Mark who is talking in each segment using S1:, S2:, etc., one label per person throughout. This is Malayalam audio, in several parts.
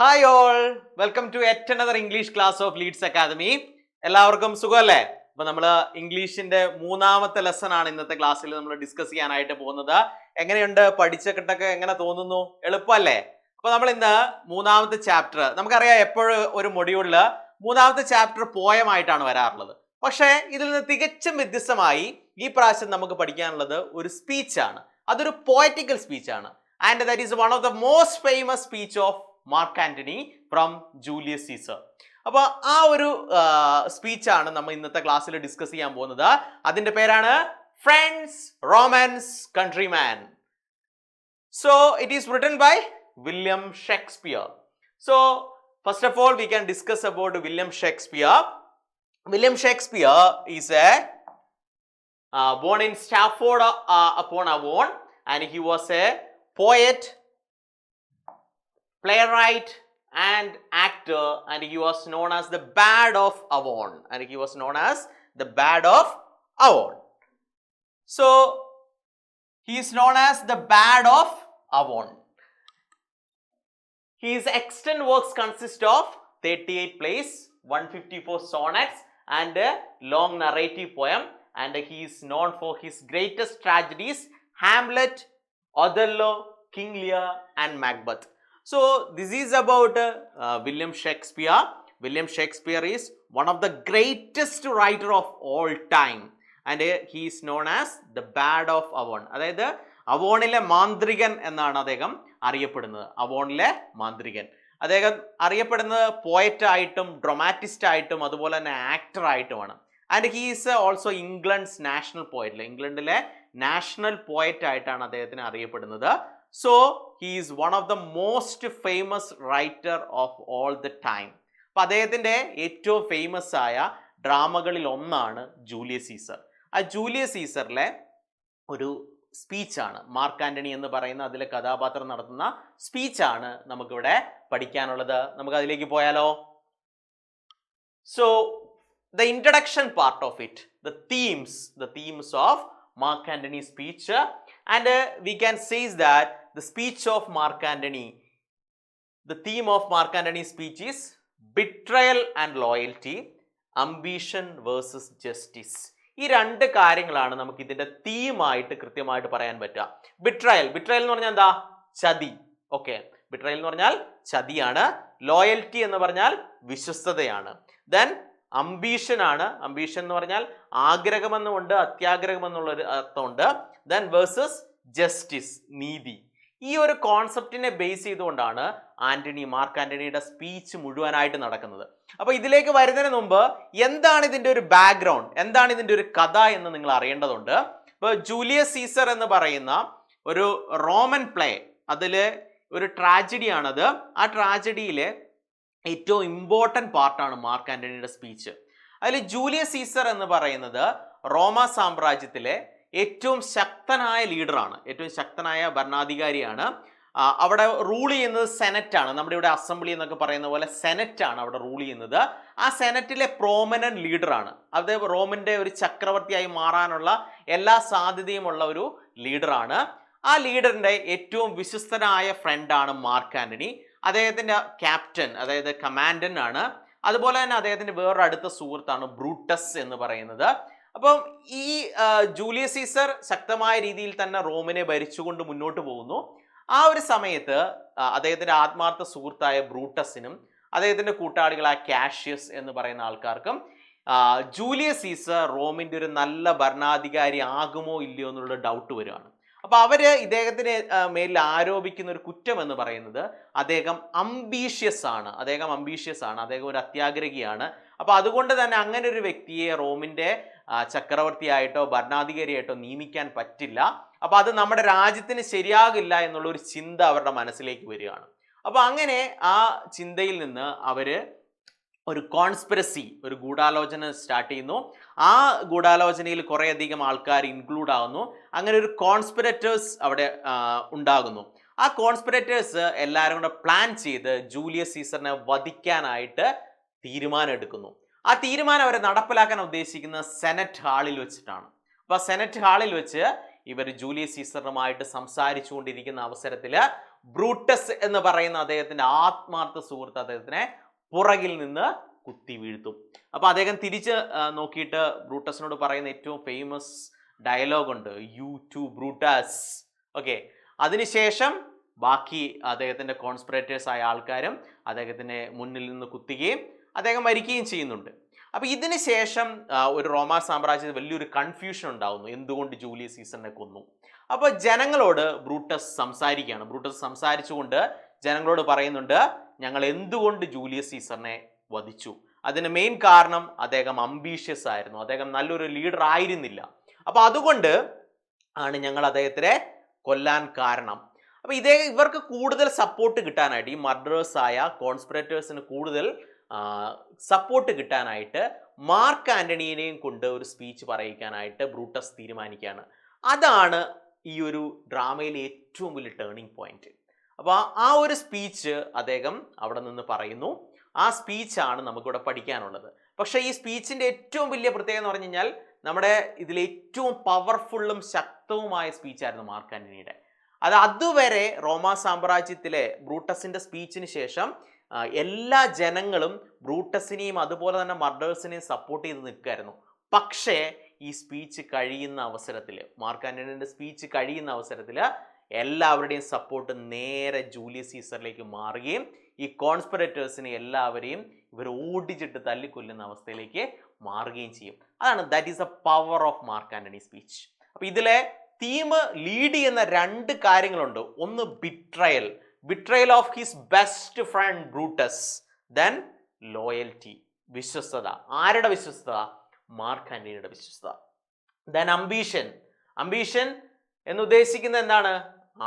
S1: Hi all, welcome to yet another English class of Leeds academy. എല്ലാവർക്കും സുഖമല്ലേ? അപ്പൊ നമ്മൾ ഇംഗ്ലീഷിന്റെ മൂന്നാമത്തെ ലെസൺ ആണ് ഇന്നത്തെ ക്ലാസ്സിൽ നമ്മൾ ഡിസ്കസ് ചെയ്യാനായിട്ട് പോകുന്നത്. എങ്ങനെയുണ്ട്? പഠിച്ചൊക്കെ എങ്ങനെ തോന്നുന്നു? എളുപ്പമല്ലേ? അപ്പൊ നമ്മൾ ഇന്ന് മൂന്നാമത്തെ ചാപ്റ്റർ, നമുക്കറിയാം എപ്പോഴും ഒരു മൊഡ്യൂളില് മൂന്നാമത്തെ ചാപ്റ്റർ പോയമായിട്ടാണ് വരാറുള്ളത്. പക്ഷേ ഇതിൽ നിന്ന് തികച്ചും വ്യത്യസ്തമായി ഈ പ്രാവശ്യം നമുക്ക് പഠിക്കാനുള്ളത് ഒരു സ്പീച്ചാണ്. അതൊരു പോയറ്റിക്കൽ സ്പീച്ചാണ്. And that is one of the most famous speech of Mark Antony from Julius Caesar. അപ്പോൾ ആ ഒരു സ്പീച്ചാണ് നമ്മൾ ഇന്നത്തെ ക്ലാസ്സിൽ ഡിസ്കസ് ചെയ്യാൻ പോകുന്നത്. അതിന്റെ പേരാണ് friends Romans countryman. So it is written by William Shakespeare. So first of all we can discuss about William Shakespeare. William Shakespeare is born in Stratford upon Avon, and he was a poet, playwright and actor, and he was known as the Bard of Avon. So he is known as the Bard of Avon. His extant works consist of 38 plays, 154 sonnets and a long narrative poem, and he is known for his greatest tragedies Hamlet, Othello, King Lear and Macbeth. So this is about William Shakespeare. William Shakespeare is one of the greatest writer of all time, and he is known as the Bard of Avon. അതായത് അവോണിലെ മാന്ത്രികൻ എന്നാണ് അദ്ദേഹം അറിയപ്പെടുന്നത്. അവോണിലെ മാന്ത്രികൻ. അദ്ദേഹം അറിയപ്പെടുന്നത് പോയറ്റ് ആയിട്ടും ഡ്രമാറ്റിസ്റ്റ് ആയിട്ടും അതുപോലെ തന്നെ ആക്ടർ ആയിട്ടുമാണ്. And he is also England's national poet. ഇംഗ്ലണ്ടിലെ നാഷണൽ പോയറ്റ് ആയിട്ടാണ് അദ്ദേഹത്തിന് അറിയപ്പെടുന്നത്. So he is one of the most famous writer of all the time. അപ്പൊ അദ്ദേഹത്തിന്റെ ഏറ്റവും ഫേമസ് ആയ ഡ്രാമകളിൽ ഒന്നാണ് ജൂലിയസ് സീസർ. ആ ജൂലിയസ് സീസറിലെ ഒരു സ്പീച്ചാണ്, മാർക്ക് ആന്റണി എന്ന് പറയുന്ന അതിലെ കഥാപാത്രം നടത്തുന്ന സ്പീച്ചാണ് നമുക്കിവിടെ പഠിക്കാനുള്ളത്. നമുക്ക് അതിലേക്ക് പോയാലോ? So the introduction part of it, the themes of Mark Antony's speech, and we can say that the speech of Mark Antony, the theme of Mark Antony's speech is betrayal and loyalty, ambition versus justice. ഈ രണ്ട് കാര്യങ്ങളാണ് നമുക്ക് ഇതിന്റെ തീമായിട്ട് കൃത്യമായിട്ട് പറയാൻ പറ്റുക. ബിട്രയൽ എന്ന് പറഞ്ഞാൽ എന്താ? ചതി. ഓക്കെ, ബിട്രയൽ എന്ന് പറഞ്ഞാൽ ചതിയാണ്. ലോയൽറ്റി എന്ന് പറഞ്ഞാൽ വിശ്വസ്തതയാണ്. ദെൻ അംബീഷൻ ആണ്. അംബീഷൻ എന്ന് പറഞ്ഞാൽ ആഗ്രഹമെന്നുമുണ്ട് അത്യാഗ്രഹം എന്നുള്ളൊരു അർത്ഥമുണ്ട്. ദെൻ വേഴ്സസ് ജസ്റ്റിസ്, നീതി. ഈ ഒരു കോൺസെപ്റ്റിനെ ബേസ് ചെയ്തുകൊണ്ടാണ് മാർക്ക് ആന്റണിയുടെ സ്പീച്ച് മുഴുവനായിട്ട് നടക്കുന്നത്. അപ്പൊ ഇതിലേക്ക് വരുന്നതിന് മുമ്പ് എന്താണ് ഇതിന്റെ ഒരു ബാക്ക്ഗ്രൗണ്ട്, എന്താണ് ഇതിന്റെ ഒരു കഥ എന്ന് നിങ്ങൾ അറിയേണ്ടതുണ്ട്. ഇപ്പൊ ജൂലിയസ് സീസർ എന്ന് പറയുന്ന ഒരു റോമൻ പ്ലേ, അതിലെ ഒരു ട്രാജഡിയാണത്. ആ ട്രാജഡിയിലെ ഏറ്റവും ഇമ്പോർട്ടൻറ്റ് പാർട്ടാണ് മാർക്ക് ആന്റണിയുടെ സ്പീച്ച്. അതിൽ ജൂലിയസ് സീസർ എന്ന് പറയുന്നത് റോമ സാമ്രാജ്യത്തിലെ ഏറ്റവും ശക്തനായ ലീഡറാണ്, ഏറ്റവും ശക്തനായ ഭരണാധികാരിയാണ്. അവിടെ റൂൾ ചെയ്യുന്നത് സെനറ്റാണ്. നമ്മുടെ ഇവിടെ അസംബ്ലി എന്നൊക്കെ പറയുന്ന പോലെ സെനറ്റാണ് അവിടെ റൂൾ ചെയ്യുന്നത്. ആ സെനറ്റിലെ പ്രോമിനന്റ് ലീഡറാണ്. അത് റോമിന്റെ ഒരു ചക്രവർത്തിയായി മാറാനുള്ള എല്ലാ സാധ്യതയുമുള്ള ഒരു ലീഡറാണ്. ആ ലീഡറിന്റെ ഏറ്റവും വിശ്വസ്തനായ ഫ്രണ്ടാണ് മാർക്ക് ആന്റണി. അദ്ദേഹത്തിന്റെ ക്യാപ്റ്റൻ, അതായത് കമാൻഡന്റ് ആണ്. അതുപോലെ തന്നെ അദ്ദേഹത്തിന്റെ വേറൊരു അടുത്ത സുഹൃത്താണ് ബ്രൂട്ടസ് എന്ന് പറയുന്നത്. അപ്പം ഈ ജൂലിയസ് സീസർ ശക്തമായ രീതിയിൽ തന്നെ റോമിനെ ഭരിച്ചുകൊണ്ട് മുന്നോട്ട് പോകുന്നു. ആ ഒരു സമയത്ത് അദ്ദേഹത്തിന്റെ ആത്മാർത്ഥ സുഹൃത്തായ ബ്രൂട്ടസിനും അദ്ദേഹത്തിന്റെ കൂട്ടാളികളായ കാഷ്യസ് എന്ന് പറയുന്ന ആൾക്കാർക്കും ജൂലിയസ് സീസർ റോമിന്റെ ഒരു നല്ല ഭരണാധികാരി ആകുമോ ഇല്ലയോ എന്നുള്ള ഡൗട്ട് വരികയാണ്. അപ്പൊ അവര് ഇദ്ദേഹത്തിന് മേലിൽ ആരോപിക്കുന്ന ഒരു കുറ്റം എന്ന് പറയുന്നത് അദ്ദേഹം അംബീഷ്യസ് ആണ്, അദ്ദേഹം ഒരു അത്യാഗ്രഹിയാണ്. അപ്പൊ അതുകൊണ്ട് തന്നെ അങ്ങനെ ഒരു വ്യക്തിയെ റോമിന്റെ ചക്രവർത്തിയായിട്ടോ ഭരണാധികാരിയായിട്ടോ നിയമിക്കാൻ പറ്റില്ല. അപ്പൊ അത് നമ്മുടെ രാജ്യത്തിന് ശരിയാകില്ല എന്നുള്ള ഒരു ചിന്ത അവരുടെ മനസ്സിലേക്ക് വരികയാണ്. അപ്പൊ അങ്ങനെ ആ ചിന്തയിൽ നിന്ന് അവര് ഒരു കോൺസ്പിറസി, ഒരു ഗൂഢാലോചന സ്റ്റാർട്ട് ചെയ്യുന്നു. ആ ഗൂഢാലോചനയിൽ കുറേയധികം ആൾക്കാർ ഇൻക്ലൂഡ് ആകുന്നു. അങ്ങനെ ഒരു കോൺസ്പിറേറ്റേഴ്സ് അവിടെ ഉണ്ടാകുന്നു. ആ കോൺസ്പിറേറ്റേഴ്സ് എല്ലാവരും കൂടെ പ്ലാൻ ചെയ്ത് ജൂലിയസ് സീസറിനെ വധിക്കാനായിട്ട് തീരുമാനം എടുക്കുന്നു. ആ തീരുമാനം അവരെ നടപ്പിലാക്കാൻ ഉദ്ദേശിക്കുന്ന സെനറ്റ് ഹാളിൽ വെച്ചിട്ടാണ്. അപ്പൊ സെനറ്റ് ഹാളിൽ വെച്ച് ഇവർ ജൂലിയസ് സീസറുമായിട്ട് സംസാരിച്ചുകൊണ്ടിരിക്കുന്ന അവസരത്തിൽ ബ്രൂട്ടസ് എന്ന് പറയുന്ന അദ്ദേഹത്തിന്റെ ആത്മാർത്ഥ സുഹൃത്ത് അദ്ദേഹത്തിനെ പുറകിൽ നിന്ന് കുത്തി വീഴ്ത്തും. അപ്പൊ അദ്ദേഹം തിരിച്ച് നോക്കിയിട്ട് ബ്രൂട്ടസിനോട് പറയുന്ന ഏറ്റവും ഫേമസ് ഡയലോഗ് ഉണ്ട്, യു ടു ബ്രൂട്ടസ്. ഓക്കെ, അതിനുശേഷം ബാക്കി അദ്ദേഹത്തിന്റെ കോൺസ്പിറേറ്റേഴ്സ് ആയ ആൾക്കാരും അദ്ദേഹത്തിന്റെ മുന്നിൽ നിന്ന് കുത്തുകയും അദ്ദേഹം മരിക്കുകയും ചെയ്യുന്നുണ്ട്. അപ്പൊ ഇതിന് ശേഷം ഒരു റോമാ സാമ്രാജ്യത്തിൽ വലിയൊരു കൺഫ്യൂഷൻ ഉണ്ടാവുന്നു, എന്തുകൊണ്ട് ജൂലിയസ് സീസറിനെ കൊന്നു. അപ്പൊ ജനങ്ങളോട് ബ്രൂട്ടസ് സംസാരിക്കുകയാണ്. ബ്രൂട്ടസ് സംസാരിച്ചുകൊണ്ട് ജനങ്ങളോട് പറയുന്നുണ്ട്, ഞങ്ങൾ എന്തുകൊണ്ട് ജൂലിയസ് സീസറിനെ വധിച്ചു. അതിന് മെയിൻ കാരണം അദ്ദേഹം അംബീഷ്യസ് ആയിരുന്നു, അദ്ദേഹം നല്ലൊരു ലീഡർ ആയിരുന്നില്ല. അപ്പൊ അതുകൊണ്ട് ആണ് ഞങ്ങൾ അദ്ദേഹത്തിനെ കൊല്ലാൻ കാരണം. അപ്പൊ ഇവർക്ക് കൂടുതൽ സപ്പോർട്ട് കിട്ടാനായിട്ട്, ഈ മർഡറേഴ്സ് ആയ കോൺസ്പിറേറ്റേഴ്സിന് കൂടുതൽ സപ്പോർട്ട് കിട്ടാനായിട്ട് മാർക്ക് ആന്റണിയെയും കൊണ്ട് ഒരു സ്പീച്ച് പറയിക്കാനായിട്ട് ബ്രൂട്ടസ് തീരുമാനിക്കുകയാണ്. അതാണ് ഈ ഒരു ഡ്രാമയിലെ ഏറ്റവും വലിയ ടേണിംഗ് പോയിന്റ്. അപ്പോൾ ആ ഒരു സ്പീച്ച് അദ്ദേഹം അവിടെ നിന്ന് പറയുന്നു. ആ സ്പീച്ചാണ് നമുക്കിവിടെ പഠിക്കാനുള്ളത്. പക്ഷേ ഈ സ്പീച്ചിന്റെ ഏറ്റവും വലിയ പ്രത്യേകത എന്ന് പറഞ്ഞു കഴിഞ്ഞാൽ, നമ്മുടെ ഇതിലെ ഏറ്റവും പവർഫുള്ളും ശക്തവുമായ സ്പീച്ചായിരുന്നു മാർക്ക് ആന്റണിയുടെ. അതുവരെ റോമാ സാമ്രാജ്യത്തിലെ ബ്രൂട്ടസിന്റെ സ്പീച്ചിന് ശേഷം എല്ലാ ജനങ്ങളും ബ്രൂട്ടസിനെയും അതുപോലെ തന്നെ മർഡേഴ്സിനെയും സപ്പോർട്ട് ചെയ്ത് നിൽക്കുകയായിരുന്നു. പക്ഷേ ഈ സ്പീച്ച് കഴിയുന്ന അവസരത്തിൽ, മാർക്ക് ആന്റണിയുടെ സ്പീച്ച് കഴിയുന്ന അവസരത്തിൽ എല്ലാവരുടെയും സപ്പോർട്ട് നേരെ ജൂലിയസ് സീസറിലേക്ക് മാറുകയും ഈ കോൺസ്പിറേറ്റേഴ്സിനെ എല്ലാവരെയും ഇവർ ഓടിച്ചിട്ട് തല്ലിക്കൊല്ലുന്ന അവസ്ഥയിലേക്ക് മാറുകയും ചെയ്യും. അതാണ് that is A power of Mark Antony speech. അപ്പൊ ഇതിലെ തീം ലീഡ് ചെയ്യുന്ന രണ്ട് കാര്യങ്ങളുണ്ട്. ഒന്ന് betrayal of his best friend Brutus, then loyalty, വിശ്വസ്തത. ആരുടെ വിശ്വസ്തത? മാർക്ക് ആന്റണിയുടെ വിശ്വസ്തത. ദെൻ അംബീഷൻ എന്ന് ഉദ്ദേശിക്കുന്നത് എന്താണ്?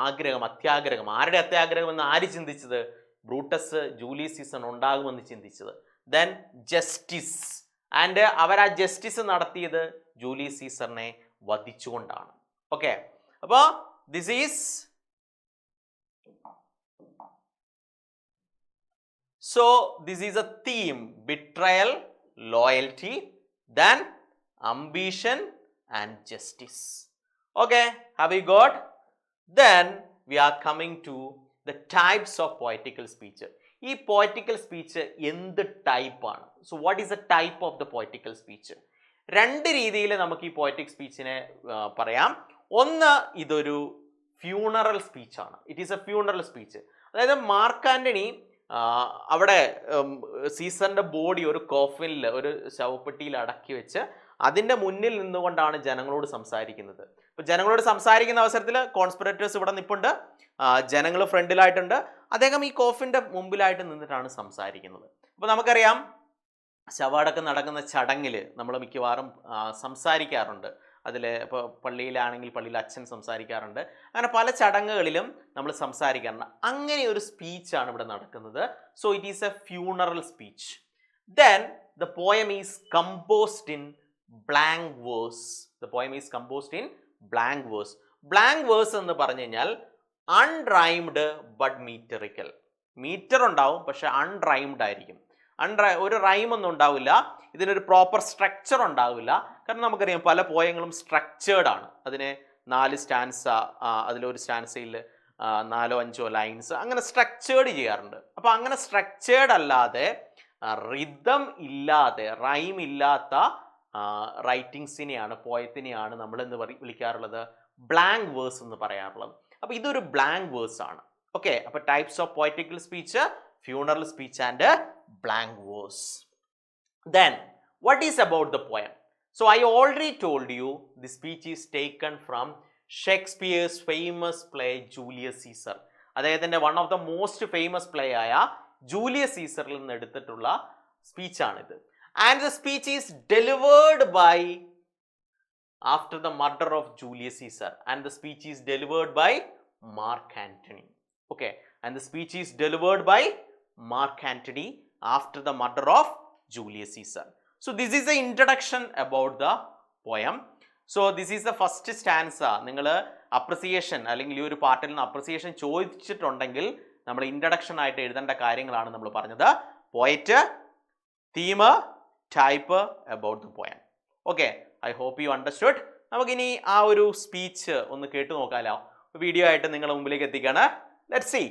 S1: ആഗ്രഹം, അത്യാഗ്രഹം. ആരുടെ അത്യാഗ്രഹം എന്ന് ആര് ചിന്തിച്ചത്? ബ്രൂട്ടസ് ജൂലിയസ് സീസർ ഉണ്ടാകുമെന്ന് ചിന്തിച്ചത്. ദെൻ ജസ്റ്റിസ്, ആൻഡ് അവർ ആ ജസ്റ്റിസ് നടത്തിയത് ജൂലിയസ് സീസറിനെ വധിച്ചുകൊണ്ടാണ്. ഓക്കെ, അപ്പോ this is A theme: betrayal, loyalty, then ambition and justice. Okay, have we got? Then we are coming to the types of poetical speech. ഈ poetical speech എന്ത് ടൈപ്പ് ആണ്? So what is the type of the poetical speech? രണ്ട് രീതിയിൽ നമുക്ക് ഈ poetic speechനെ പറയാം. ഒന്ന്, ഇതൊരു ഫ്യൂണറൽ സ്പീച്ച് ആണ്. It is a funeral speech. അതായത് മാർക്ക് ആന്റണി അവിടെ സീസറിന്റെ ബോഡി ഒരു കോഫിനിൽ, ഒരു ശവപ്പെട്ടിയിൽ അടക്കി വെച്ച് അതിന്റെ മുന്നിൽ നിന്നുകൊണ്ടാണ് ജനങ്ങളോട് സംസാരിക്കുന്നത്. അപ്പൊ ജനങ്ങളോട് സംസാരിക്കുന്ന അവസരത്തിൽ കോൺസ്പിറേറ്റേഴ്സ് ഇവിടെ നിൽപ്പുണ്ട്, ജനങ്ങൾ ഫ്രണ്ടിലായിട്ടുണ്ട്, അദ്ദേഹം ഈ കോഫിന്റെ മുമ്പിലായിട്ട് നിന്നിട്ടാണ് സംസാരിക്കുന്നത്. അപ്പൊ നമുക്കറിയാം, ശവടക്കം നടക്കുന്ന ചടങ്ങിൽ നമ്മൾ മിക്കവാറും സംസാരിക്കാറുണ്ട്. അതിൽ ഇപ്പോൾ പള്ളിയിലാണെങ്കിൽ പള്ളിയിൽ അച്ഛൻ സംസാരിക്കാറുണ്ട്. അങ്ങനെ പല ചടങ്ങുകളിലും നമ്മൾ സംസാരിക്കാറുണ്ട്. അങ്ങനെ ഒരു സ്പീച്ചാണ് ഇവിടെ നടക്കുന്നത്. So it is a funeral speech. Then the poem is composed in blank verse. Blank verse എന്ന് പറഞ്ഞു കഴിഞ്ഞാൽ അൺറൈംഡ് ബട്ട് മീറ്ററിക്കൽ. മീറ്റർ ഉണ്ടാവും, പക്ഷെ അൺറൈംഡ് ആയിരിക്കും. ഒരു റൈം ഒന്നും ഉണ്ടാവില്ല, ഇതിനൊരു പ്രോപ്പർ സ്ട്രക്ചർ ഉണ്ടാവില്ല. കാരണം നമുക്കറിയാം പല പോയങ്ങളും സ്ട്രക്ചേർഡ് ആണ്. അതിനെ 4 സ്റ്റാൻസ, അതിലൊരു സ്റ്റാൻസയിൽ 4-5 ലൈൻസ്, അങ്ങനെ സ്ട്രക്ചേർഡ് ചെയ്യാറുണ്ട്. അപ്പോൾ അങ്ങനെ സ്ട്രക്ചേർഡ് അല്ലാതെ, റിതം ഇല്ലാതെ, റൈം ഇല്ലാത്ത റൈറ്റിങ്സിനെയാണ്, പോയത്തിനെയാണ് നമ്മൾ എന്ന് വിളിക്കാറുള്ളത് ബ്ലാങ്ക് വേഴ്സ് എന്ന് പറയാറുള്ളത്. അപ്പോൾ ഇതൊരു ബ്ലാങ്ക് വേഴ്സ് ആണ്. ഓക്കെ, അപ്പോൾ types of പോയറ്റിക്കൽ speech: funeral speech and blank verse. Then what is about the poem? So I already told you the speech is taken from Shakespeare's famous play Julius Caesar. അദ്ദേഹത്തിന്റെ one of the most famous play ആയ ജൂലിയസ് സീസറിൽ നിന്ന് എടുത്തിട്ടുള്ള സ്പീച്ചാണിത്. And the speech is delivered by after the murder of Julius Caesar, and the speech is delivered by Mark Antony. Okay, and the speech is delivered by Mark Antony after the murder of Julius Caesar. So this is the introduction about the poem. So this is the first stanza. നിങ്ങൾ അപ്രിസിയേഷൻ അല്ലെങ്കിൽ ഈ ഒരു പാർട്ടിൽ നിന്ന് അപ്രിസിയേഷൻ ചോദിച്ചിട്ടുണ്ടെങ്കിൽ നമ്മൾ ഇൻട്രഡക്ഷൻ ആയിട്ട് എഴുതേണ്ട കാര്യങ്ങളാണ് നമ്മൾ പറഞ്ഞത്. Poet, theme, type, about the poem. Okay, I hope you understood. നമുക്കിനി ആ ഒരു സ്പീച്ച് ഒന്ന് കേട്ടു നോക്കാമല്ലോ. വീഡിയോ ആയിട്ട് നിങ്ങളുടെ മുമ്പിലേക്ക് എത്തിക്കുകയാണ്. Let's see.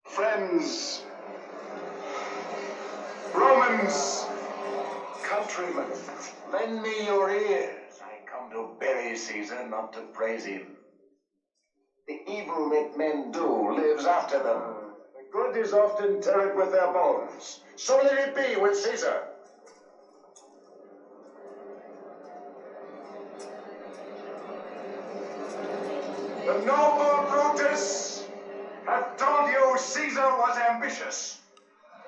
S2: Friends, Romans, countrymen, lend me your ears. I come to bury Caesar, not to praise him. The evil that men do lives after them. The good is often interred with their bones. So let it be with Caesar. The noble Brutus hath told you Caesar was ambitious.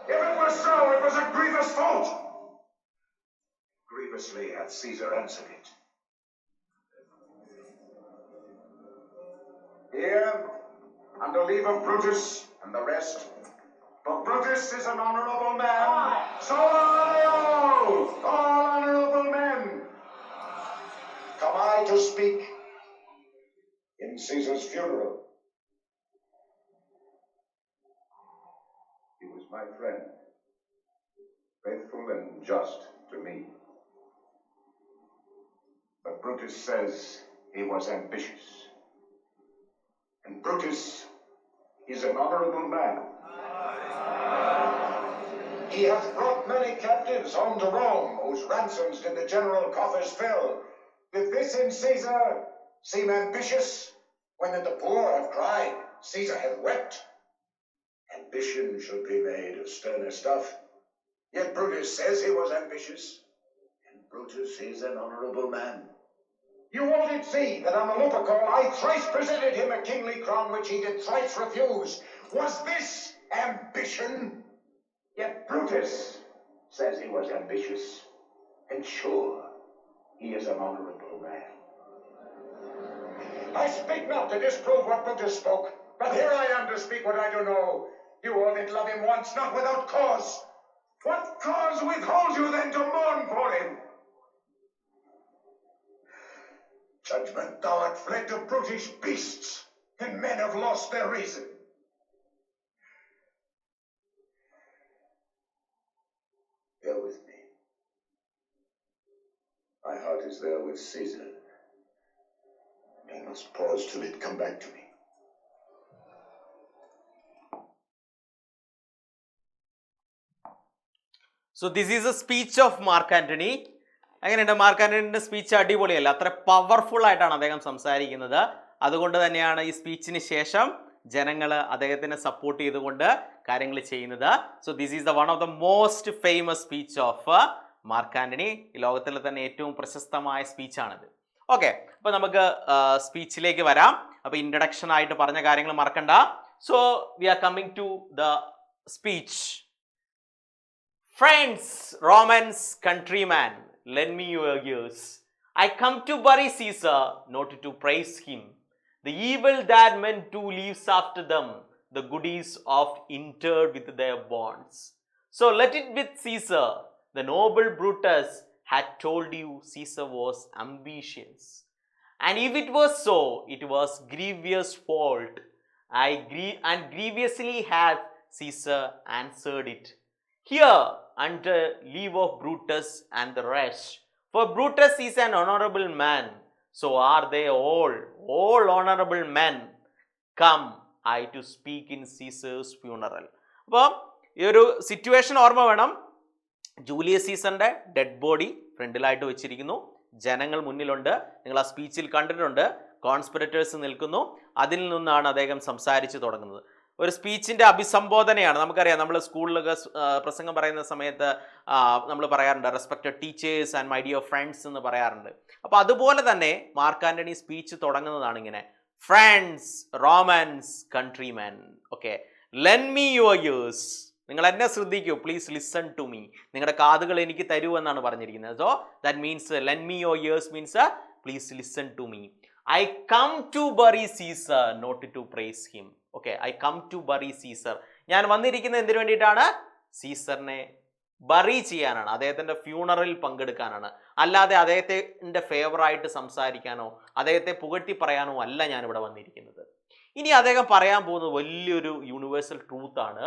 S2: If it was so, it was a grievous fault. Grievously hath Caesar answered it. Here, under leave of Brutus and the rest, for Brutus is an honorable man, so are they all honorable men. Come I to speak in Caesar's funeral. He was my friend, faithful and just to me. But Brutus says he was ambitious. And Brutus is an honorable man. He hath brought many captives home to Rome, whose ransoms did the general coffers fill. Did this in Caesar seem ambitious, when that the poor have cried, Caesar hath wept? Ambition should be made of sterner stuff. Yet Brutus says he was ambitious, and Brutus is an honorable man. You all did see that on the Lupercal I thrice presented him a kingly crown which he did thrice refuse. Was this ambition? Yet Brutus says he was ambitious, and sure, he is an honorable man. I speak not to disprove what Brutus spoke, but here I am to speak what I do know. You all did love him once, not without cause. What cause withholds you then to mourn for him? Judgment, thou art fled to brutish beasts, and men have lost their reason. Bear with me. My heart is there with Caesar. I must pause till it come back to me.
S1: So this is a speech of Mark Antony. അങ്ങനെയുണ്ട്, മാർക്ക് ആന്റണിയുടെ സ്പീച്ച് അടിപൊളിയല്ല, അത്ര പവർഫുൾ ആയിട്ടാണ് അദ്ദേഹം സംസാരിക്കുന്നത്. അതുകൊണ്ട് തന്നെയാണ് ഈ സ്പീച്ചിന് ശേഷം ജനങ്ങൾ അദ്ദേഹത്തിനെ സപ്പോർട്ട് ചെയ്തുകൊണ്ട് കാര്യങ്ങൾ ചെയ്യുന്നത്. So this is the one of the most famous speech of Mark Antony. ഈ ലോകത്തിലെ തന്നെ ഏറ്റവും പ്രശസ്തമായ സ്പീച്ചാണിത്. ഓക്കെ, അപ്പോൾ നമുക്ക് സ്പീച്ചിലേക്ക് വരാം. അപ്പോൾ ഇൻട്രഡക്ഷൻ ആയിട്ട് പറഞ്ഞ കാര്യങ്ങൾ മറക്കണ്ട. So we are coming to the speech. Friends, Romans, countrymen, lend me your ears. I come to bury Caesar, not to praise him. The evil that men do leaves after them, the good is oft interred with their bonds. So let it with Caesar. The noble Brutus had told you Caesar was ambitious. And if it was so, it was grievous fault. And grievously hath Caesar answered it. Here, under leave of Brutus and the rest, for Brutus is an honorable man, so are they all honorable men. Come I to speak in Caesar's funeral. അപ്പോൾ ഈ ഒരു സിറ്റുവേഷൻ ഓർമ്മ വേണം. ജൂലിയസ് സീസറിന്റെ ഡെഡ് ബോഡി ഫ്രണ്ടിലായിട്ട് വെച്ചിരിക്കുന്നു, ജനങ്ങൾ മുന്നിലുണ്ട്. നിങ്ങൾ ആ സ്പീച്ചിൽ കണ്ടിട്ടുണ്ട്, കോൺസ്പിറേറ്റേഴ്സ് നിൽക്കുന്നു. അതിൽ നിന്നാണ് അദ്ദേഹം സംസാരിച്ചു തുടങ്ങുന്നത്. ഒരു സ്പീച്ചിൻ്റെ അഭിസംബോധനയാണ്. നമുക്കറിയാം, നമ്മൾ സ്കൂളിലൊക്കെ പ്രസംഗം പറയുന്ന സമയത്ത് നമ്മൾ പറയാറുണ്ട് respected teachers and my dear friends എന്ന് പറയാറുണ്ട്. അപ്പോൾ അതുപോലെ തന്നെ മാർക്ക് ആന്റണി സ്പീച്ച് തുടങ്ങുന്നതാണ് ഇങ്ങനെ: friends, Romans, countrymen, okay, lend me your ears. നിങ്ങൾ എന്നെ ശ്രദ്ധിക്കൂ, പ്ലീസ് ലിസൺ ടു മീ. നിങ്ങളുടെ കാതുകൾ എനിക്ക് തരൂ എന്നാണ് പറഞ്ഞിരിക്കുന്നത്. So that means lend me your ears means please listen to me. I come to bury Caesar, not to praise him. Okay, I come to bury Caesar. ഞാൻ വന്നിരിക്കുന്നത് എന്തിനു വേണ്ടിയിട്ടാണ്? സീസറിനെ ബറി ചെയ്യാനാണ്, അദ്ദേഹത്തിൻ്റെ ഫ്യൂണറലിൽ പങ്കെടുക്കാനാണ്. അല്ലാതെ അദ്ദേഹത്തിൻ്റെ ഫേവറായിട്ട് സംസാരിക്കാനോ അദ്ദേഹത്തെ പുകഴ്ത്തി പറയാനോ അല്ല ഞാനിവിടെ വന്നിരിക്കുന്നത്. ഇനി അദ്ദേഹം പറയാൻ പോകുന്നത് വലിയൊരു യൂണിവേഴ്സൽ ട്രൂത്ത് ആണ്.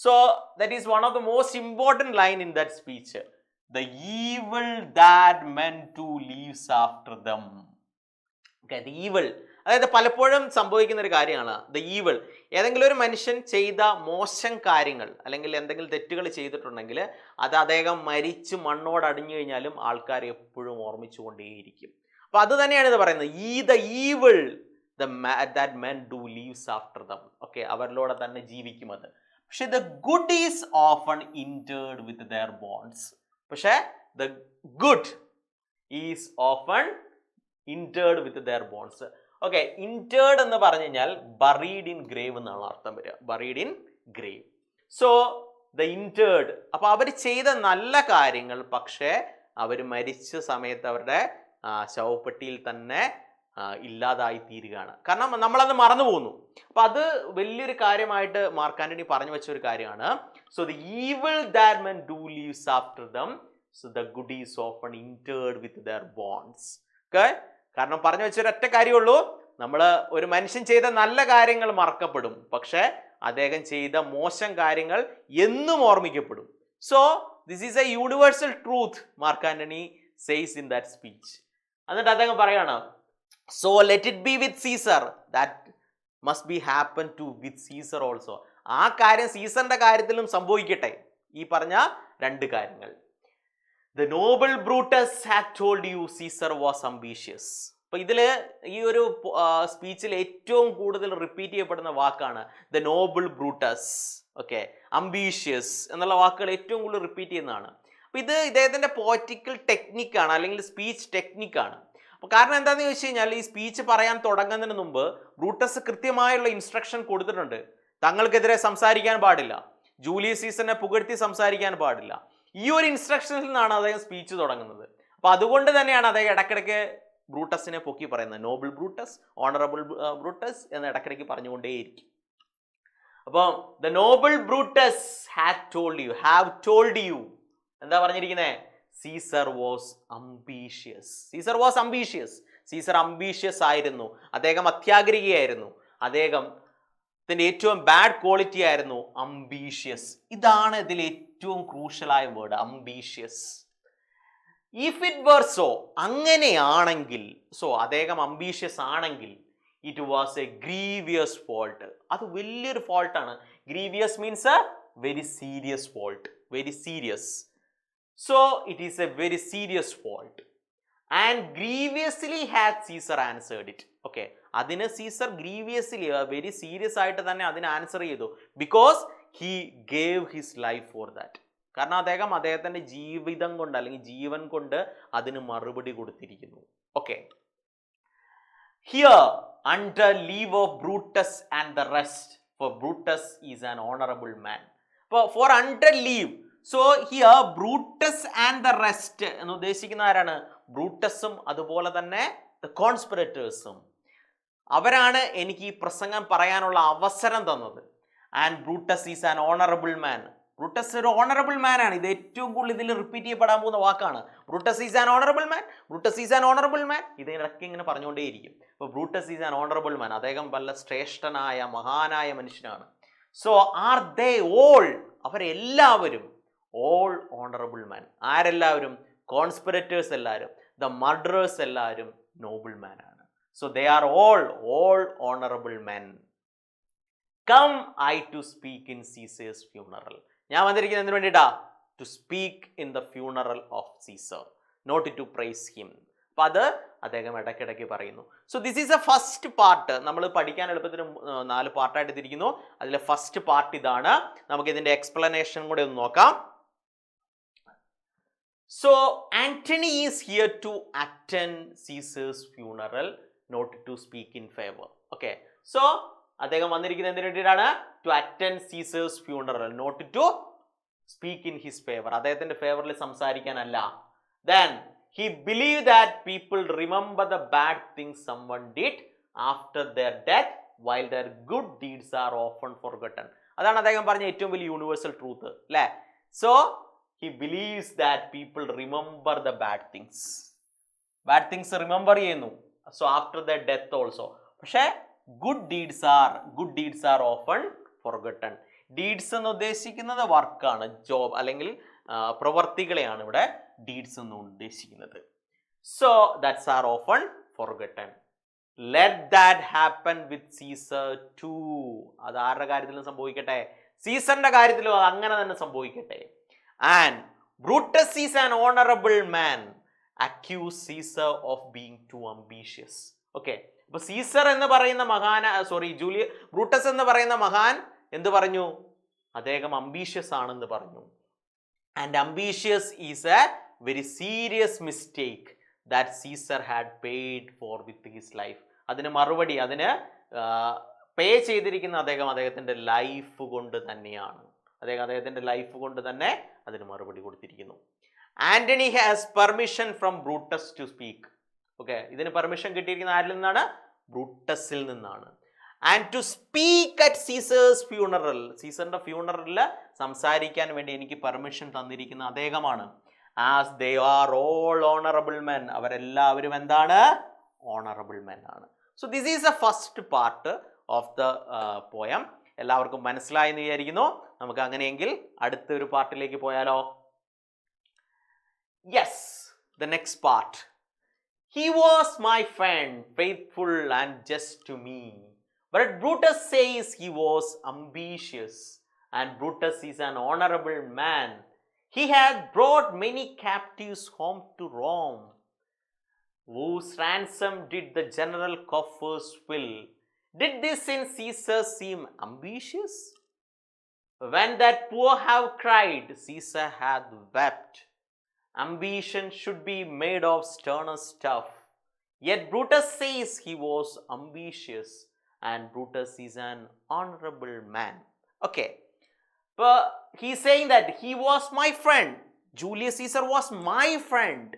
S1: So that is one of the most important line in that speech. the evil that men to leaves after them. Okay, the evil. അതായത് പലപ്പോഴും സംഭവിക്കുന്ന ഒരു കാര്യമാണ് ദ ഈവിൾ. ഏതെങ്കിലും ഒരു മനുഷ്യൻ ചെയ്ത മോശം കാര്യങ്ങൾ അല്ലെങ്കിൽ എന്തെങ്കിലും തെറ്റുകൾ ചെയ്തിട്ടുണ്ടെങ്കിൽ അത് അദ്ദേഹം മരിച്ച് മണ്ണോട് അടിഞ്ഞു കഴിഞ്ഞാലും ആൾക്കാർ എപ്പോഴും ഓർമ്മിച്ചുകൊണ്ടേയിരിക്കും. അപ്പൊ അത് തന്നെയാണ് ഇത് പറയുന്നത്, the evil that men do leaves after them. Okay, അവരിലൂടെ തന്നെ ജീവിക്കും അത്. പക്ഷെ the good is often interred with their bonds. പക്ഷെ the good is often interred with their bonds. Okay, interred എന്ന് പറഞ്ഞു കഴിഞ്ഞാൽ ബറീഡ് ഇൻ ഗ്രേവ് എന്നാണ് അർത്ഥം വരിക, buried in grave. So the interred, അപ്പൊ അവർ ചെയ്ത നല്ല കാര്യങ്ങൾ പക്ഷേ അവർ മരിച്ച സമയത്ത് അവരുടെ ശവപ്പെട്ടിയിൽ തന്നെ ഇല്ലാതായി തീരുകയാണ്. കാരണം നമ്മളത് മറന്നു പോകുന്നു. അപ്പൊ അത് വലിയൊരു കാര്യമായിട്ട് മാർക്ക് ആന്റണി പറഞ്ഞു വെച്ച ഒരു കാര്യമാണ്. So the evil that men do leaves after them, so the good is often interred with their bonds. Okay, കാരണം പറഞ്ഞു വെച്ച ഒരൊറ്റ കാര്യമുള്ളൂ, നമ്മൾ ഒരു മനുഷ്യൻ ചെയ്ത നല്ല കാര്യങ്ങൾ മറക്കപ്പെടും, പക്ഷെ അദ്ദേഹം ചെയ്ത മോശം കാര്യങ്ങൾ എന്നും ഓർമ്മിക്കപ്പെടും. So this is a universal truth Mark Antony says in that speech. എന്നിട്ട് അദ്ദേഹം പറയാണ്, so let it be with Caesar that must be happen to with Caesar also. ആ കാര്യം സീസറിന്റെ കാര്യത്തിലും സംഭവിക്കട്ടെ, ഈ പറഞ്ഞ രണ്ട് കാര്യങ്ങൾ. The noble Brutus had told you Caesar was ambitious. അപ്പൊ ഇതില് ഈ ഒരു സ്പീച്ചിൽ ഏറ്റവും കൂടുതൽ റിപ്പീറ്റ് ചെയ്യപ്പെടുന്ന വാക്കാണ് the noble Brutus. Okay, ambitious എന്നുള്ള വാക്കുകൾ ഏറ്റവും കൂടുതൽ റിപ്പീറ്റ് ചെയ്യുന്നതാണ്. അപ്പൊ ഇത് ഇദ്ദേഹത്തിന്റെ പോയറ്റിക്കൽ ടെക്നിക്കാണ് അല്ലെങ്കിൽ സ്പീച്ച് ടെക്നിക്കാണ്. അപ്പൊ കാരണം എന്താണെന്ന് ചോദിച്ചു കഴിഞ്ഞാൽ ഈ സ്പീച്ച് പറയാൻ തുടങ്ങുന്നതിന് മുമ്പ് ബ്രൂട്ടസ് കൃത്യമായുള്ള ഇൻസ്ട്രക്ഷൻ കൊടുത്തിട്ടുണ്ട്. തങ്ങൾക്കെതിരെ സംസാരിക്കാൻ പാടില്ല, ജൂലിയസ് സീസറിനെ പുകഴ്ത്തി സംസാരിക്കാൻ പാടില്ല. ഈ ഒരു ഇൻസ്ട്രക്ഷനിൽ നിന്നാണ് അദ്ദേഹം സ്പീച്ച് തുടങ്ങുന്നത്. അപ്പൊ അതുകൊണ്ട് തന്നെയാണ് അദ്ദേഹം ഇടയ്ക്കിടയ്ക്ക് ബ്രൂട്ടസിനെ പൊക്കി പറയുന്നത്, നോബിൾ ബ്രൂട്ടസ്, ഓണറബിൾ ബ്രൂട്ടസ് എന്ന് ഇടയ്ക്കിടയ്ക്ക് പറഞ്ഞുകൊണ്ടേയിരിക്കും. അപ്പോൾ the noble Brutus have told you എന്താ പറഞ്ഞിരിക്കുന്നത്? Caesar was ambitious. Caesar ambitious ആയിരുന്നു, അദ്ദേഹം അത്യാഗ്രഹിയായിരുന്നു, അദ്ദേഹത്തിന്റെ ഏറ്റവും ബാഡ് ക്വാളിറ്റി ആയിരുന്നു അംബീഷ്യസ്. ഇതാണ് ഇതിൽ ഏറ്റവും ക്രൂഷ്യലായ word, ambitious. If it were so, അങ്ങനെയാണെങ്കിൽ, സോ അദ്ദേഹം അംബീഷ്യസ് ആണെങ്കിൽ, it was a grievous fault. അത് വലിയൊരു ഫോൾട്ടാണ്. Grievous means a very serious fault, very serious. So it is a very serious fault and grievously had Caesar answered it. Okay, അതിനെ സീസർ ഗ്രീവിയസ്ലി വെരി സീരിയസ് ആയിട്ട് തന്നെ അതിനെ ആൻസർ ചെയ്തു. Because he gave his life for that. കാരണം അദ്ദേഹത്തിന്റെ ജീവിതം കൊണ്ട് അല്ലെങ്കിൽ ജീവൻ കൊണ്ട് അതിന് മറുപടി കൊടുത്തിരിക്കുന്നു. Okay, here under leave of Brutus and the rest, for Brutus is an honorable man. For under leave, so here Brutus and the rest എന്ന് ഉദ്ദേശിക്കുന്ന ആരാണ്? ബ്രൂട്ടസും അതുപോലെ തന്നെ ദ കോൺസ്പിറേറ്റേഴ്സും. അവരാണ് എനിക്ക് ഈ പ്രസംഗം പറയാനുള്ള അവസരം തന്നത്. And Brutus is an honourable man. Brutus ഒരു ഓണറബിൾ മാൻ ആണ്. ഇത് ഏറ്റവും കൂടുതൽ ഇതിൽ റിപ്പീറ്റ് ചെയ്യപ്പെടാൻ പോകുന്ന വാക്കാണ്. Brutus is an honourable man, Brutus is an honourable മാൻ. ഇതിനിടയ്ക്ക് ഇങ്ങനെ പറഞ്ഞുകൊണ്ടേയിരിക്കും. അപ്പോൾ ബ്രൂട്ടസ് ഈസ് ആൻ ഓണറബിൾ മാൻ, അദ്ദേഹം വല്ല ശ്രേഷ്ഠനായ മഹാനായ മനുഷ്യനാണ്. സോ ആർ ദേ ഓൾ, അവരെല്ലാവരും ഓൾ ഓണറബിൾ മാൻ. ആരെല്ലാവരും? കോൺസ്പിറേറ്റേഴ്സ് എല്ലാവരും, ദ മർഡറേഴ്സ് എല്ലാവരും നോബിൾ മാൻ ആണ്. So they are all honourable men. Come I to speak in Caesar's funeral. ഞാൻ വന്നിരിക്കുന്നത് എന്തിനു വേണ്ടിയിട്ടാ? To speak in the funeral of Caesar, not to praise him. അപ്പൊ അത് അദ്ദേഹം ഇടയ്ക്കിടയ്ക്ക് പറയുന്നു. So this is a first part. നമ്മൾ പഠിക്കാൻ എളുപ്പത്തിന് 4 പാർട്ടായിട്ട് തിരിക്കുന്നു. അതിലെ ഫസ്റ്റ് പാർട്ട് ഇതാണ്. നമുക്ക് ഇതിന്റെ എക്സ്പ്ലനേഷൻ കൂടെ ഒന്ന് നോക്കാം. So Antony is here to attend Caesar's funeral, not to speak in favor. Okay, so അദ്ദേഹം വന്നിരിക്കുന്നത് എന്തിനു വേണ്ടിയിട്ടാണ്? To attend Caesar's funeral, not to speak in his favor. അദ്ദേഹത്തിന്റെ ഫേവറിൽ സംസാരിക്കാനല്ല. Then he believed that people remember the bad things someone did after their death, while their good deeds are often forgotten. അതാണ് അദ്ദേഹം പറഞ്ഞ ഏറ്റവും വലിയ യൂണിവേഴ്സൽ ട്രൂത്ത്, അല്ലേ? So he believes that people remember the bad things. Bad things remember ചെയ്യുന്നു. So after their death also. പക്ഷേ good deeds are often forgotten. Deeds എന്ന് ഉദ്ദേശിക്കുന്നത് വർക്കാണ്, ജോബ് അല്ലെങ്കിൽ പ്രവർത്തികളെയാണ് ഇവിടെ ഡീഡ്സ് എന്ന് ഉദ്ദേശിക്കുന്നത്. So that's are often forgotten. Let that happen with Caesar too. അത് ആരുടെ കാര്യത്തിലും സംഭവിക്കട്ടെ, സീസറിന്റെ കാര്യത്തിലും അങ്ങനെ തന്നെ സംഭവിക്കട്ടെ. And Brutus is an honourable man, accuse Caesar of being too ambitious. Okay, അപ്പൊ സീസർ എന്ന് പറയുന്ന ബ്രൂട്ടസ് എന്ന് പറയുന്ന മഹാൻ എന്ത് പറഞ്ഞു? അദ്ദേഹം അംബീഷ്യസ് ആണെന്ന് പറഞ്ഞു. And ambitious is a very serious mistake that Caesar had paid for with his life. അതിന് മറുപടി, അതിന് പേ ചെയ്തിരിക്കുന്ന അദ്ദേഹത്തിന്റെ ലൈഫ് കൊണ്ട് തന്നെയാണ്. അദ്ദേഹത്തിന്റെ ലൈഫ് കൊണ്ട് തന്നെ അതിന് മറുപടി കൊടുത്തിരിക്കുന്നു. Antony has permission from Brutus to speak. Okay, ഇതിന് പെർമിഷൻ കിട്ടിയിരിക്കുന്ന ആരിൽ നിന്നാണ്? ബ്രൂട്ടസിൽ നിന്നാണ്. And to speak at Caesar's funeral. സീസറിന്റെ ഫ്യൂണറലിൽ സംസാരിക്കാൻ വേണ്ടി എനിക്ക് പെർമിഷൻ തന്നിരിക്കുന്ന അദ്ദേഹമാണ്. As they are all honourable men. അവരെല്ലാവരും എന്താണ്? ഓണറബിൾ മെൻ ആണ്. So this is a first part of the poem. എല്ലാവർക്കും മനസ്സിലായി എന്ന് വിചാരിക്കുന്നു. നമുക്ക് അങ്ങനെയെങ്കിൽ അടുത്തൊരു പാർട്ടിലേക്ക് പോയാലോ? Yes, the next part. He was my friend, faithful and just to me. But Brutus says he was ambitious, and Brutus is an honorable man. He had brought many captives home to Rome, whose ransom did the general coffers fill. Did this in Caesar seem ambitious? When that poor have cried, Caesar hath wept. Ambition should be made of sterner stuff. Yet Brutus says he was ambitious, and Brutus is an honorable man. Okay, but he's saying that he was my friend. Julius Caesar was my friend,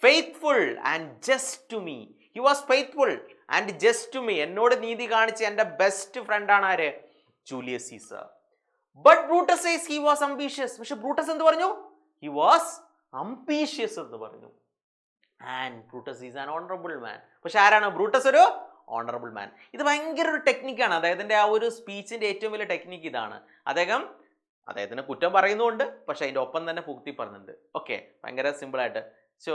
S1: faithful and just to me. He was faithful and just to me. എന്നോട് നീതി കാണിച്ച എൻ്റെ ബെസ്റ്റ് ഫ്രണ്ടാണ് ആര്? Julius Caesar. But Brutus says he was ambitious. പക്ഷെ ബ്രൂട്ടസ് എന്ത് പറഞ്ഞു? He was ambitious എന്ന് പറഞ്ഞു. And Brutus is an honourable man. പക്ഷെ ആരാണ് ബ്രൂട്ടസ്? ഒരു ഓണറബിൾ മാൻ. ഇത് ഭയങ്കര ഒരു ടെക്നിക്കാണ്. അദ്ദേഹത്തിന്റെ ആ ഒരു സ്പീച്ചിന്റെ ഏറ്റവും വലിയ ടെക്നിക്ക് ഇതാണ്. അദ്ദേഹത്തിന് കുറ്റം പറയുന്നുണ്ട്, പക്ഷെ അതിന്റെ ഒപ്പം തന്നെ പുക്തി പറഞ്ഞിട്ടുണ്ട്. ഓക്കെ, ഭയങ്കര സിമ്പിളായിട്ട്. സോ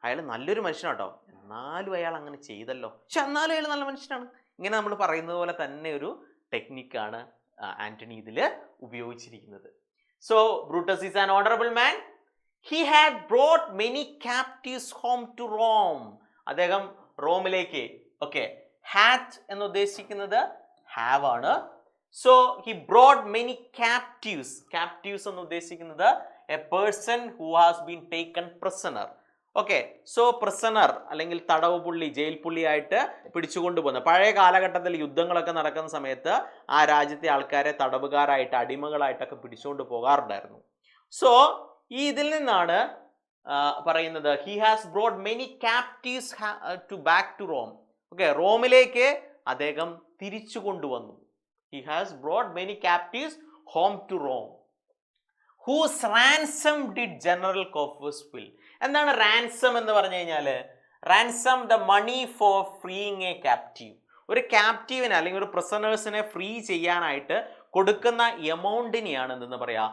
S1: അയാൾ നല്ലൊരു മനുഷ്യനാട്ടോ, എന്നാലും അയാൾ അങ്ങനെ ചെയ്തല്ലോ, പക്ഷെ എന്നാലും അയാൾ നല്ല മനുഷ്യനാണ്. ഇങ്ങനെ നമ്മൾ പറയുന്നത് പോലെ തന്നെ ഒരു ടെക്നിക്കാണ് ആന്റണി ഇതിൽ ഉപയോഗിച്ചിരിക്കുന്നത്. So Brutus is an honourable man. He had brought many captives home to Rome. അദ്ദേഹം റോമിലേക്ക്. ഓക്കെ, ഹാറ്റ് എന്ന് ഉദ്ദേശിക്കുന്നത് ഹാവ് ആണ്. So he brought many captives. Captives എന്ന് ഉദ്ദേശിക്കുന്നത് a person who has been taken prisoner. Okay, so prisoner അല്ലെങ്കിൽ തടവ് പുള്ളി, ജയിൽ പുള്ളി ആയിട്ട് പിടിച്ചുകൊണ്ട് പോകുന്ന, പഴയ കാലഘട്ടത്തിൽ യുദ്ധങ്ങളൊക്കെ നടക്കുന്ന സമയത്ത് ആ രാജ്യത്തെ ആൾക്കാരെ തടവുകാരായിട്ട്, അടിമകളായിട്ടൊക്കെ പിടിച്ചുകൊണ്ട് പോകാറുണ്ടായിരുന്നു. സോ ഈ ഇതിൽ നിന്നാണ് പറയുന്നത് he has brought many captives to back to Rome. Okay, റോമിലേക്ക് അദ്ദേഹം തിരിച്ചു കൊണ്ടുവന്നു. He has brought many captives home to Rome. Whose ransom did general coffers fill. എന്താണ് റാൻസം എന്ന് പറഞ്ഞു കഴിഞ്ഞാൽ? Ransom the money for freeing a captive. ഒരു ക്യാപ്റ്റീവിനെ അല്ലെങ്കിൽ ഒരു പ്രിസണേഴ്സിനെ ഫ്രീ ചെയ്യാനായിട്ട് കൊടുക്കുന്ന എമൗണ്ടിനെയാണ് എന്തെന്ന് പറയാ?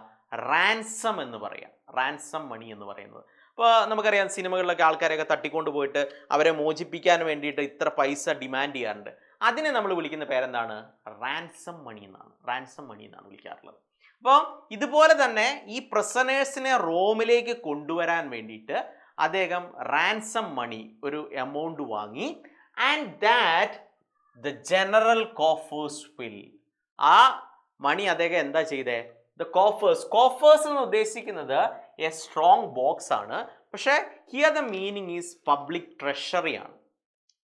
S1: റാൻസം എന്ന് പറയാം. റാൻസം മണി എന്ന് പറയുന്നത്. അപ്പോൾ നമുക്കറിയാം സിനിമകളിലൊക്കെ ആൾക്കാരെയൊക്കെ തട്ടിക്കൊണ്ട് പോയിട്ട് അവരെ മോചിപ്പിക്കാൻ വേണ്ടിയിട്ട് ഇത്ര പൈസ ഡിമാൻഡ് ചെയ്യാറുണ്ട്. അതിനെ നമ്മൾ വിളിക്കുന്ന പേരെന്താണ്? റാൻസം മണി എന്നാണ്. റാൻസം മണി എന്നാണ് വിളിക്കാറുള്ളത്. അപ്പോൾ ഇതുപോലെ തന്നെ ഈ പ്രിസണേഴ്സിനെ റോമിലേക്ക് കൊണ്ടുവരാൻ വേണ്ടിയിട്ട് അദ്ദേഹം റാൻസം മണി ഒരു എമൗണ്ട് വാങ്ങി. And that the general coffers ഫിൽ. ആ മണി അദ്ദേഹം എന്താ ചെയ്തേ? ദ കോഫേഴ്സ് എന്ന് ഉദ്ദേശിക്കുന്നത് എ സ്ട്രോങ് ബോക്സ് ആണ്. പക്ഷേ here the meaning is public treasury ആണ്.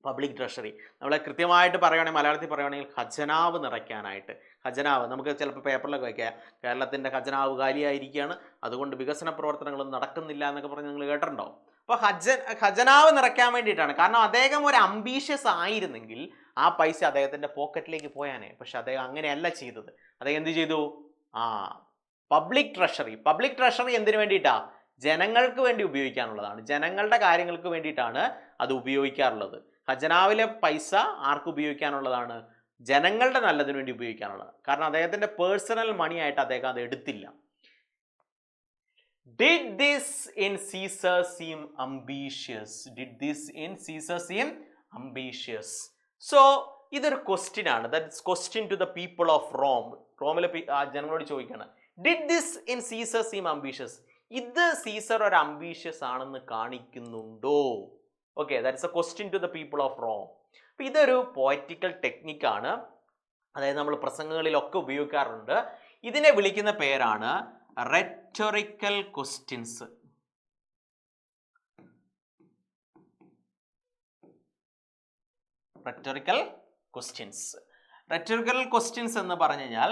S1: പബ്ലിക് ട്രഷറി നമ്മളെ കൃത്യമായിട്ട് പറയുകയാണെങ്കിൽ, മലയാളത്തിൽ പറയുകയാണെങ്കിൽ ഖജനാവ് നിറയ്ക്കാനായിട്ട്. ഖജനാവ് നമുക്ക് ചിലപ്പോൾ പേപ്പറിലൊക്കെ വയ്ക്കാം, കേരളത്തിൻ്റെ ഖജനാവ് കാലിയായിരിക്കുകയാണ്, അതുകൊണ്ട് വികസന പ്രവർത്തനങ്ങളൊന്നും നടക്കുന്നില്ല എന്നൊക്കെ പറഞ്ഞ് നിങ്ങൾ കേട്ടിട്ടുണ്ടാവും. അപ്പോൾ ഖജനാവ് നിറയ്ക്കാൻ വേണ്ടിയിട്ടാണ്. കാരണം അദ്ദേഹം ഒരു അംബീഷ്യസ് ആയിരുന്നെങ്കിൽ ആ പൈസ അദ്ദേഹത്തിൻ്റെ പോക്കറ്റിലേക്ക് പോയാനേ. പക്ഷെ അദ്ദേഹം അങ്ങനെയല്ല ചെയ്തത്. അദ്ദേഹം എന്ത് ചെയ്തു? പബ്ലിക് ട്രഷറി എന്തിനു വേണ്ടിയിട്ടാ? ജനങ്ങൾക്ക് വേണ്ടി ഉപയോഗിക്കാനുള്ളതാണ്. ജനങ്ങളുടെ കാര്യങ്ങൾക്ക് വേണ്ടിയിട്ടാണ് അത് ഉപയോഗിക്കാറുള്ളത്. ഖജനാവിലെ പൈസ ആർക്ക് ഉപയോഗിക്കാനുള്ളതാണ്? ജനങ്ങളുടെ നല്ലതിനു വേണ്ടി ഉപയോഗിക്കാനുള്ളത്. കാരണം അദ്ദേഹത്തിന്റെ പേഴ്സണൽ മണി ആയിട്ട് അദ്ദേഹം അത് എടുത്തില്ല. Did this in Caesar seem ambitious? Did this in Caesar seem ambitious? So ഇതൊരു ക്വസ്റ്റ്യൻ ആണ്. That's question to the people of Rome. റോമിലെ ജനങ്ങളോട് ചോദിക്കുകയാണ്, did this in Caesar seem ambitious? ഇത് സീസർ ഒരു അംബീഷ്യസ് ആണെന്ന് കാണിക്കുന്നുണ്ടോ? Okay, that's a question to the people of Rome. അപ്പം ഇതൊരു പോയറ്റിക്കൽ ടെക്നിക്കാണ്, അതായത് നമ്മൾ പ്രസംഗങ്ങളിലൊക്കെ ഉപയോഗിക്കാറുണ്ട്. ഇതിനെ വിളിക്കുന്ന പേരാണ് റെറ്റോറിക്കൽ ക്വസ്റ്റ്യൻസ്. റെറ്റോറിക്കൽ ക്വസ്റ്റ്യൻസ് എന്ന് പറഞ്ഞു കഴിഞ്ഞാൽ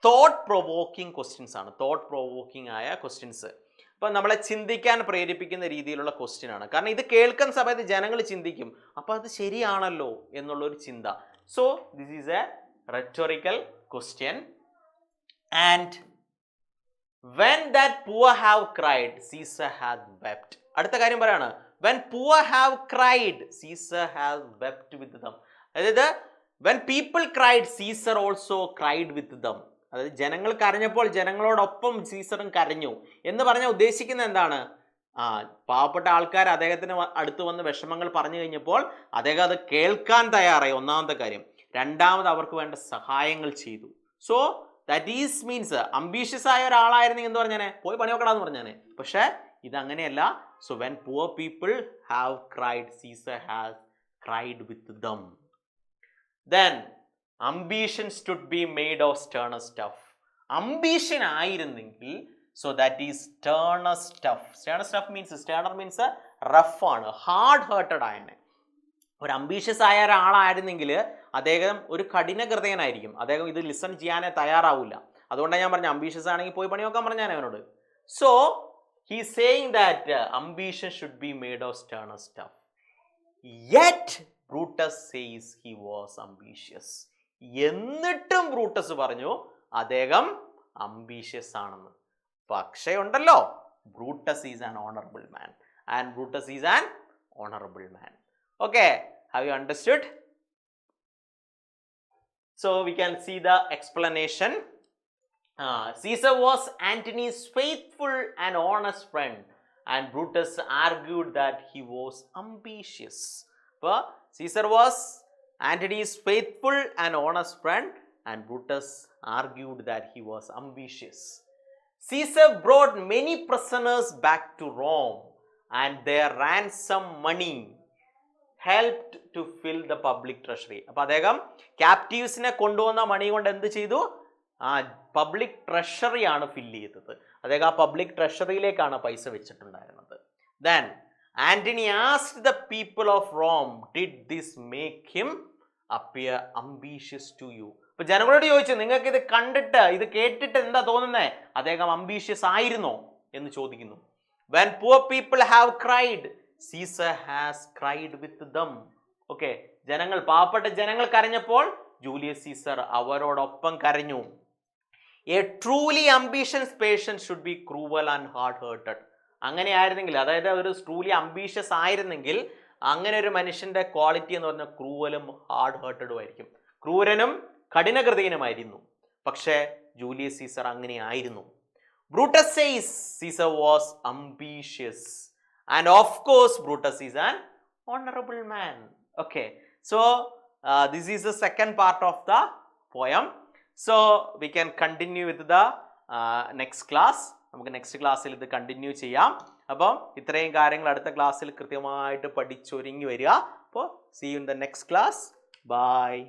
S1: തോട്ട് പ്രൊവോക്കിംഗ് ക്വസ്റ്റ്യൻസ് ആണ്. തോട്ട് പ്രൊവോക്കിംഗ് ആയ ക്വസ്റ്റ്യൻസ്. ഇപ്പം നമ്മളെ ചിന്തിക്കാൻ പ്രേരിപ്പിക്കുന്ന രീതിയിലുള്ള ക്വസ്റ്റ്യൻ ആണ്. കാരണം ഇത് കേൾക്കുന്ന സമയത്ത് ജനങ്ങൾ ചിന്തിക്കും, അപ്പം അത് ശരിയാണല്ലോ എന്നുള്ളൊരു ചിന്ത. So this is A rhetorical question. And when that poor have cried, Caesar had wept. അടുത്ത കാര്യം പറയാണ്, when poor have cried, Caesar has wept with them. അതായത് when people cried, Caesar also cried with them. അതായത് ജനങ്ങൾ കരഞ്ഞപ്പോൾ ജനങ്ങളോടൊപ്പം സീസറും കരഞ്ഞു എന്ന് പറഞ്ഞാൽ ഉദ്ദേശിക്കുന്നത് എന്താണ്? പാവപ്പെട്ട ആൾക്കാർ അദ്ദേഹത്തിന് അടുത്ത് വന്ന് വിഷമങ്ങൾ പറഞ്ഞു കഴിഞ്ഞപ്പോൾ അദ്ദേഹം അത് കേൾക്കാൻ തയ്യാറായി, ഒന്നാമത്തെ കാര്യം. രണ്ടാമത് അവർക്ക് വേണ്ട സഹായങ്ങൾ ചെയ്തു. So that is means ambitious ആയ ഒരാളായിരുന്നെങ്കിൽ എന്ത് പറഞ്ഞാനെ, പോയി പണി നോക്കടാന്ന് പറഞ്ഞാനെ. പക്ഷെ ഇതങ്ങനെയല്ല. So when poor people have cried, Caesar has cried with them. Then ambition should be made of sterner stuff. Ambition ആയിരുന്നെങ്കിൽ, so that is sterner stuff. Sterner stuff means, sterner means rough ആണ്, ഹാർഡ് ഹേർട്ടഡ് ആയനെ. ഒരു അംബീഷ്യസ് ആയ ഒരാളായിരുന്നെങ്കിൽ അദ്ദേഹം ഒരു കഠിന ഹൃദയനായിരിക്കും. അദ്ദേഹം ഇത് ലിസൺ ചെയ്യാനേ തയ്യാറാവില്ല. അതുകൊണ്ടാണ് ഞാൻ പറഞ്ഞു അംബീഷ്യസ് ആണെങ്കിൽ പോയി പണി നോക്കാൻ പറഞ്ഞാൽ അവനോട്. So he saying that ambition should be made of sterner stuff. Yet Brutus says he was ambitious. എന്നിട്ടും ബ്രൂട്ടസ് പറഞ്ഞു അദ്ദേഹം അംബീഷ്യസ് ആണെന്ന്. പക്ഷേ ഉണ്ടല്ലോ, Brutus is an honourable man. And Brutus is an honourable man. Okay, have you understood? So we can see the explanation. Caesar was Antony's faithful and honest friend, and Brutus argued that he was ambitious. But Caesar was Antony's faithful and honest friend, and Brutus argued that he was ambitious. Caesar brought many prisoners back to Rome, and their ransom money helped to fill the public treasury. അപ്പോൾ അദ്ദേഹം ക്യാപ്റ്റീവ്സിനെ കൊണ്ടുവന്ന മണി കൊണ്ട് എന്ത് ചെയ്തു? പബ്ലിക് ട്രഷറി ആണ് ഫില്ല് ചെയ്തത്. അദ്ദേഹം ആ പബ്ലിക് ട്രഷറിയിലേക്കാണ് പൈസ വെച്ചിട്ടുണ്ടായിരുന്നത്. Then Antony asked the people of Rome, did this make him appear ambitious to you? അപ്പോൾ ജനങ്ങളോട് ചോദിച്ചു, നിങ്ങൾക്ക് ഇത് കണ്ടിട്ട് ഇത് കേട്ടിട്ട് എന്താ തോന്നുന്നേ, അദ്ദേഹം അംബീഷ്യസ് ആയിരുന്നോ എന്ന് ചോദിക്കുന്നു. When poor people have cried, Caesar has cried with them. Okay, ജനങ്ങൾ, പാവപ്പെട്ട ജനങ്ങൾ കരഞ്ഞപ്പോൾ ജൂലിയസ് സീസർ അവരോടൊപ്പം കരഞ്ഞു. A truly ambitious person should be cruel and hard hearted. അങ്ങനെ ആയിരുന്നെങ്കിൽ, അതായത് ഒരു ട്രൂലി അംബീഷ്യസ് ആയിരുന്നെങ്കിൽ അങ്ങനെ ഒരു മനുഷ്യന്റെ ക്വാളിറ്റി എന്ന് പറഞ്ഞാൽ ക്രൂവലും ഹാർഡ് ഹേർട്ടഡും ആയിരിക്കും. ക്രൂരനും കഠിനഹൃദയനുമായിരുന്നു. പക്ഷേ ജൂലിയസ് സീസർ അങ്ങനെ ആയിരുന്നു. Brutus says Caesar was ambitious. And of course, Brutus is an honorable man. Okay, so this is the second part of the poem. So we can continue with the next class. നമുക്ക് നെക്സ്റ്റ് ക്ലാസ്സിൽ ഇത് കണ്ടിന്യൂ ചെയ്യാം. അപ്പം ഇത്രയും കാര്യങ്ങൾ അടുത്ത ക്ലാസ്സിൽ കൃത്യമായിട്ട് പഠിച്ചൊരുങ്ങി വരിക. അപ്പോൾ see you in the next class. Bye.